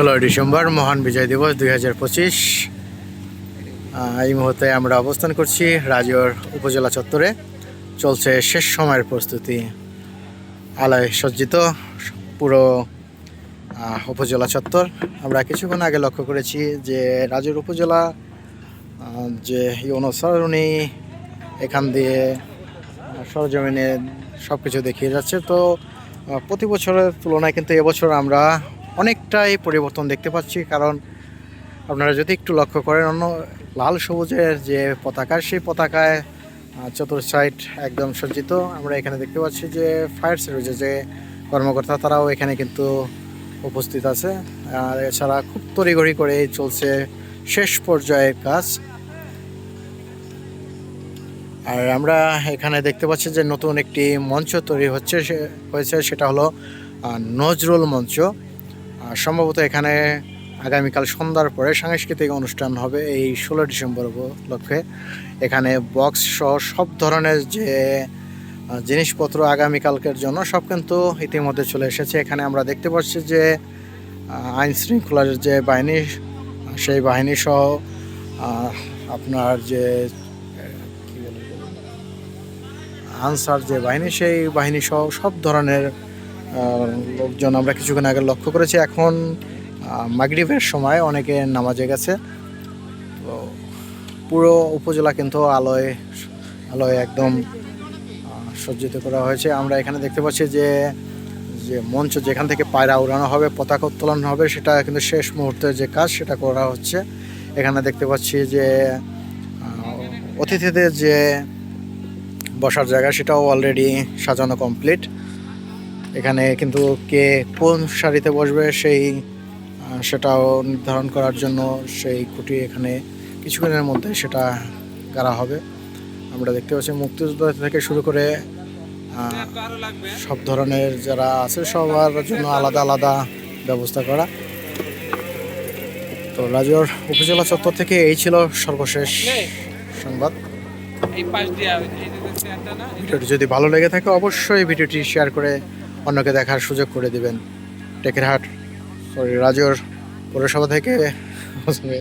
16 December মহান বিজয় দিবস 2025। এই মুহূর্তে আমরা অবস্থান করছি রাজৈর উপজেলা চত্বরে। চলছে শেষ সময়ের প্রস্তুতি, আলোয় সজ্জিত পুরো উপজেলা চত্বর। আমরা কিছুক্ষণ আগে লক্ষ্য করেছি যে রাজৈর উপজেলা যে অনুসরণী এখান দিয়ে সরজমিনে সব কিছু দেখিয়ে যাচ্ছে। তো প্রতি বছরের তুলনায় কিন্তু এবছর আমরা অনেকটাই পরিবর্তন দেখতে পাচ্ছি, কারণ আপনারা যদি একটু লক্ষ্য করেন অন্য লাল সবুজের যে পতাকা, সেই পতাকায় চতুর্থ সাইড একদম সজ্জিত। আমরা এখানে দেখতে পাচ্ছি যে ফায়ার সার্ভিসের যে কর্মকর্তা তারাও এখানে কিন্তু উপস্থিত আছে। আর এছাড়া খুব তড়িঘড়ি করে চলছে শেষ পর্যায়ের কাজ। আর আমরা এখানে দেখতে পাচ্ছি যে নতুন একটি মঞ্চ তৈরি হয়েছে, সেটা হলো নজরুল মঞ্চ। সম্ভবত এখানে আগামীকাল সন্ধ্যার পরে সাংস্কৃতিক অনুষ্ঠান হবে এই 16 ডিসেম্বর উপলক্ষে। এখানে বক্স সহ সব ধরনের যে জিনিসপত্র আগামীকালকের জন্য সব কিন্তু ইতিমধ্যে চলে এসেছে। এখানে আমরা দেখতে পাচ্ছি যে আইন শৃঙ্খলার যে বাহিনী, সেই বাহিনী সহ আপনার যে আনসার যে বাহিনী, সেই বাহিনী সহ সব ধরনের লোকজন আমরা কিছুক্ষণ আগে লক্ষ্য করেছি। এখন মাগরিবের সময় অনেকে নামাজে গেছে। তো পুরো উপজেলা কিন্তু আলোয় একদম সজ্জিত করা হয়েছে। আমরা এখানে দেখতে পাচ্ছি যে মঞ্চ যেখান থেকে পায়রা উড়ানো হবে, পতাকা উত্তোলন হবে, সেটা কিন্তু শেষ মুহূর্তের যে কাজ সেটা করা হচ্ছে। এখানে দেখতে পাচ্ছি যে অতিথিদের যে বসার জায়গা সেটাও অলরেডি সাজানো কমপ্লিট। এখানে কিন্তু কে কোন সারিতে বসবে সেটাও নির্ধারণ করার জন্য সেই খুঁটি এখানে কিছুক্ষণের মধ্যে সেটা গাড়া হবে। আমরা দেখতে পাচ্ছি মুক্তিযোদ্ধা থেকে শুরু করে সব ধরনের যারা আছে সবার জন্য আলাদা আলাদা ব্যবস্থা করা। তো রাজৈর উপজেলা চত্বর থেকে এই ছিল সর্বশেষ সংবাদ। ভিডিওটি যদি ভালো লেগে থাকে অবশ্যই ভিডিওটি শেয়ার করে অন্যকে দেখার সুযোগ করে দিবেন। টেকেরহাট রাজৈর পৌরসভা থেকে